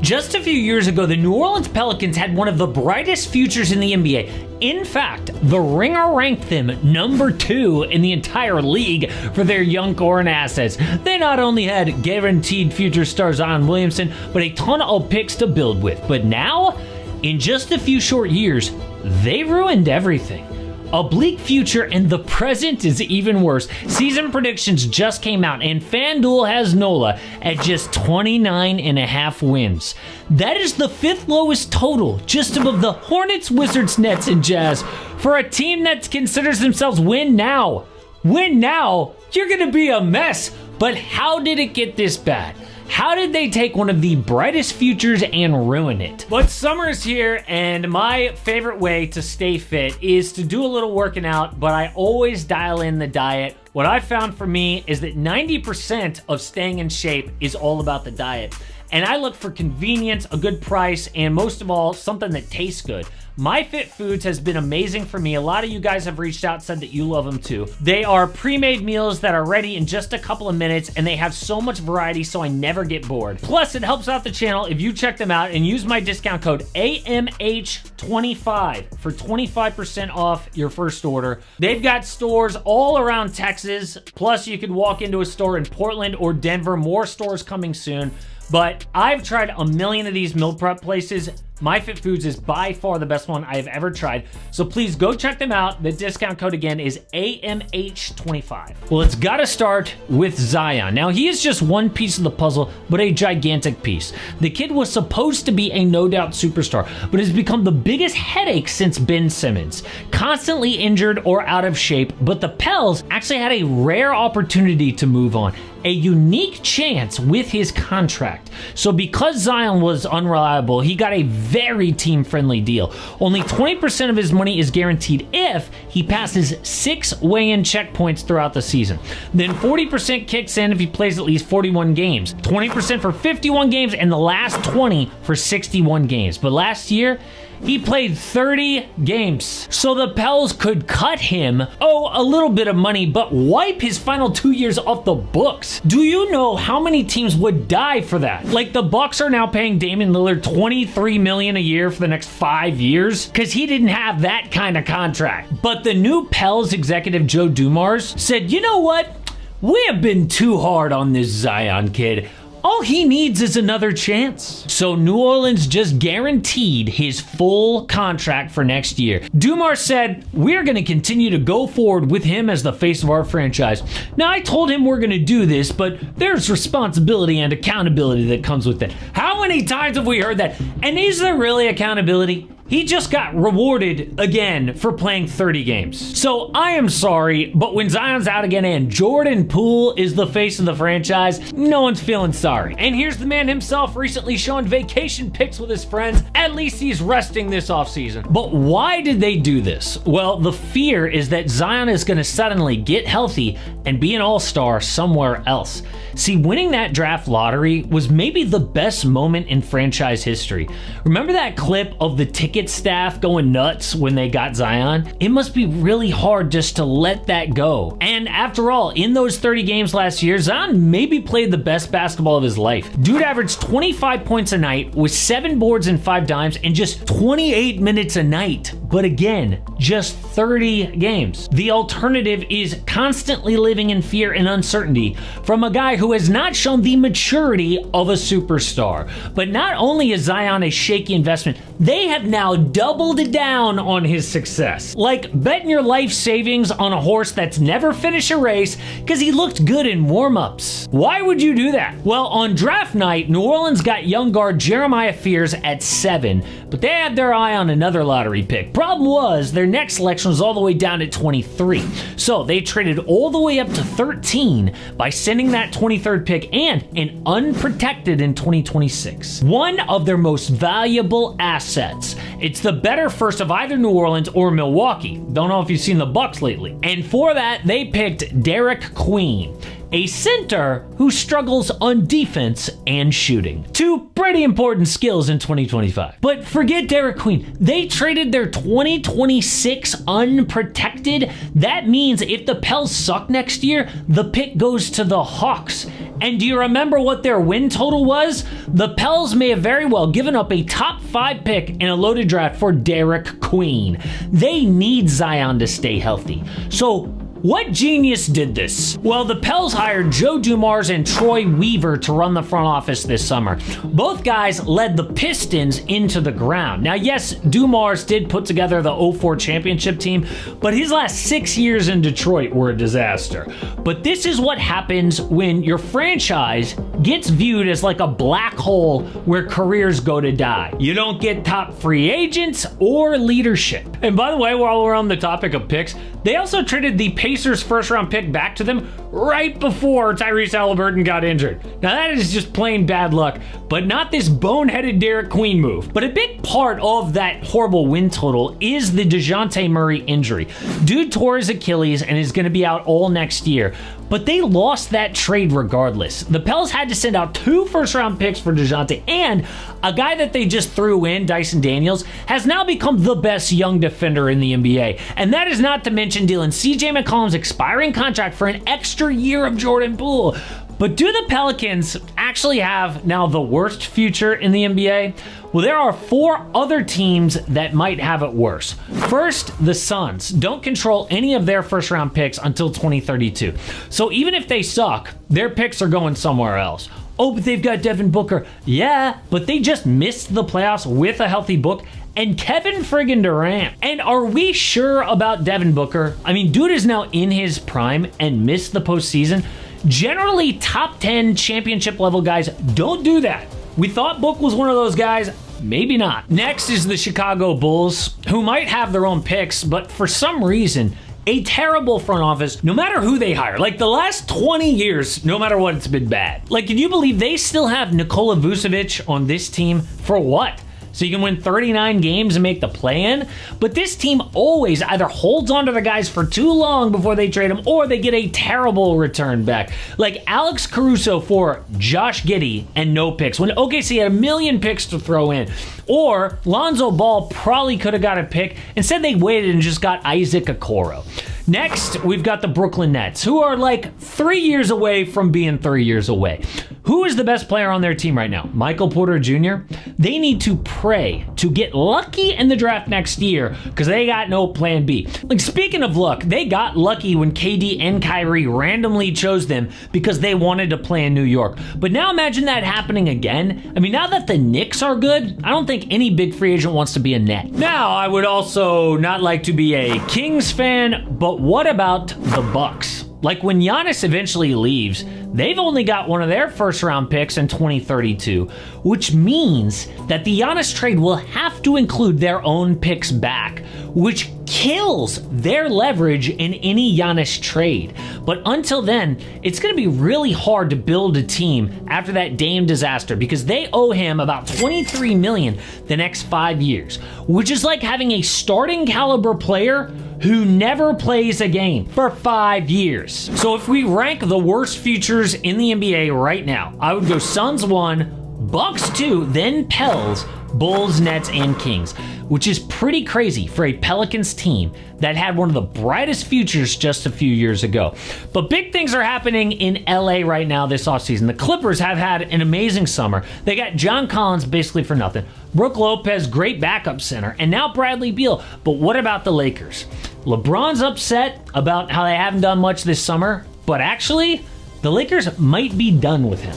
Just a few years ago, the New Orleans Pelicans had one of the brightest futures in the NBA. In fact, The Ringer ranked them number 2 in the entire league for their young core and assets. They not only had guaranteed future star Zion Williamson, but a ton of picks to build with. But now, in just a few short years, they ruined everything. A bleak future, and the present is even worse. Season predictions just came out, and FanDuel has NOLA at just 29.5 wins. That is the 5th lowest total, just above the Hornets, Wizards, Nets, and Jazz. For a team that considers themselves win now, you're gonna be a mess. But how did it get this bad? How did they take one of the brightest futures and ruin it? But summer is here, and my favorite way to stay fit is to do a little working out, but I always dial in the diet. What I found for me is that 90% of staying in shape is all about the diet. And I look for convenience, a good price, and most of all, something that tastes good. MyFitFoods has been amazing for me. A lot of you guys have reached out, said that you love them too. They are pre-made meals that are ready in just a couple of minutes, and they have so much variety, so I never get bored. Plus, it helps out the channel if you check them out and use my discount code AMH25 for 25% off your first order. They've got stores all around Texas. Plus, you could walk into a store in Portland or Denver. More stores coming soon. But I've tried a million of these meal prep places. MyFitFoods is by far the best one I have ever tried. So please go check them out. The discount code again is AMH25. Well, it's got to start with Zion. Now, he is just one piece of the puzzle, but a gigantic piece. The kid was supposed to be a no-doubt superstar, but has become the biggest headache since Ben Simmons. Constantly injured or out of shape, but the Pels actually had a rare opportunity to move on. A unique chance with his contract. So because Zion was unreliable, he got a very team-friendly deal. Only 20% of his money is guaranteed if he passes 6 weigh-in checkpoints throughout the season. Then 40% kicks in if he plays at least 41 games. 20% for 51 games, and the last 20 for 61 games. But last year, he played 30 games. So the Pels could cut him, a little bit of money, but wipe his final 2 years off the books. Do you know how many teams would die for that? Like, the Bucks are now paying Damian Lillard $23 million a year for the next 5 years because he didn't have that kind of contract. But the new Pels executive, Joe Dumars, said, you know what? We have been too hard on this Zion kid. All he needs is another chance. So New Orleans just guaranteed his full contract for next year. Dumars said, we're going to continue to go forward with him as the face of our franchise. Now, I told him we're going to do this, but there's responsibility and accountability that comes with it. How many times have we heard that? And is there really accountability? He just got rewarded again for playing 30 games. So I am sorry, but when Zion's out again and Jordan Poole is the face of the franchise, no one's feeling sorry. And here's the man himself recently showing vacation pics with his friends. At least he's resting this offseason. But why did they do this? Well, the fear is that Zion is going to suddenly get healthy and be an all-star somewhere else. See, winning that draft lottery was maybe the best moment in franchise history. Remember that clip of the ticket staff going nuts when they got Zion? It must be really hard just to let that go. And after all, in those 30 games last year, Zion maybe played the best basketball of his life. Dude averaged 25 points a night with 7 boards and 5 dimes in just 28 minutes a night. But again, just 30 games. The alternative is constantly living in fear and uncertainty from a guy who has not shown the maturity of a superstar. But not only is Zion a shaky investment, they have now doubled down on his success. Like betting your life savings on a horse that's never finished a race because he looked good in warm-ups. Why would you do that? Well, on draft night, New Orleans got young guard Jeremiah Fears at 7, but they had their eye on another lottery pick. Problem was, their next selection was all the way down at 23. So they traded all the way up to 13 by sending that 23rd pick and an unprotected in 2026. One of their most valuable assets. It's the better first of either New Orleans or Milwaukee. Don't know if you've seen the Bucks lately. And for that, they picked Derek Queen, a center who struggles on defense and shooting. 2 pretty important skills in 2025. But forget Derek Queen. They traded their 2026 unprotected. That means if the Pels suck next year, the pick goes to the Hawks. And do you remember what their win total was? The Pels may have very well given up a top 5 pick in a loaded draft for Derek Queen. They need Zion to stay healthy. So what genius did this? Well, the Pels hired Joe Dumars and Troy Weaver to run the front office this summer. Both guys led the Pistons into the ground. Now, yes, Dumars did put together the 04 championship team, but his last 6 years in Detroit were a disaster. But this is what happens when your franchise gets viewed as like a black hole where careers go to die. You don't get top free agents or leadership. And by the way, while we're on the topic of picks, they also traded the Pacers' first-round pick back to them right before Tyrese Haliburton got injured. Now that is just plain bad luck, but not this boneheaded Derek Queen move. But a big part of that horrible win total is the DeJounte Murray injury. Dude tore his Achilles and is going to be out all next year. But they lost that trade regardless. The Pels had to send out 2 first-round picks for DeJounte, and a guy that they just threw in, Dyson Daniels, has now become the best young defender in the NBA. And that is not to mention dealing CJ McCollum's expiring contract for an extra year of Jordan Poole. But do the Pelicans actually have now the worst future in the NBA? Well, there are 4 other teams that might have it worse. First, the Suns don't control any of their first-round picks until 2032. So even if they suck, their picks are going somewhere else. Oh, but they've got Devin Booker. Yeah, but they just missed the playoffs with a healthy Book and Kevin friggin' Durant. And are we sure about Devin Booker? I mean, dude is now in his prime and missed the postseason. Generally, top 10 championship level guys don't do that. We thought Book was one of those guys. Maybe not. Next is the Chicago Bulls, who might have their own picks, but for some reason, a terrible front office, no matter who they hire. Like the last 20 years, no matter what, it's been bad. Like, can you believe they still have Nikola Vucevic on this team for what? So you can win 39 games and make the play-in? But this team always either holds on to the guys for too long before they trade them, or they get a terrible return back. Like Alex Caruso for Josh Giddey and no picks, when OKC had a million picks to throw in. Or Lonzo Ball probably could have got a pick. Instead, they waited and just got Isaac Okoro. Next, we've got the Brooklyn Nets, who are like 3 years away from being 3 years away. Who is the best player on their team right now? Michael Porter Jr.? They need to pray to get lucky in the draft next year because they got no plan B. Like, speaking of luck, they got lucky when KD and Kyrie randomly chose them because they wanted to play in New York. But now imagine that happening again. I mean, now that the Knicks are good, I don't think any big free agent wants to be a Net. Now, I would also not like to be a Kings fan, but what about the Bucks? Like when Giannis eventually leaves, they've only got one of their first-round picks in 2032, which means that the Giannis trade will have to include their own picks back, which kills their leverage in any Giannis trade. But until then, it's going to be really hard to build a team after that Dame disaster because they owe him about $23 million the next 5 years, which is like having a starting caliber player who never plays a game for 5 years. So if we rank the worst futures in the NBA right now, I would go Suns 1, Bucks 2, then Pels, Bulls, Nets, and Kings, which is pretty crazy for a Pelicans team that had one of the brightest futures just a few years ago. But big things are happening in LA right now this offseason. The Clippers have had an amazing summer. They got John Collins basically for nothing, Brook Lopez, great backup center, and now Bradley Beal. But what about the Lakers? LeBron's upset about how they haven't done much this summer, but actually, the Lakers might be done with him.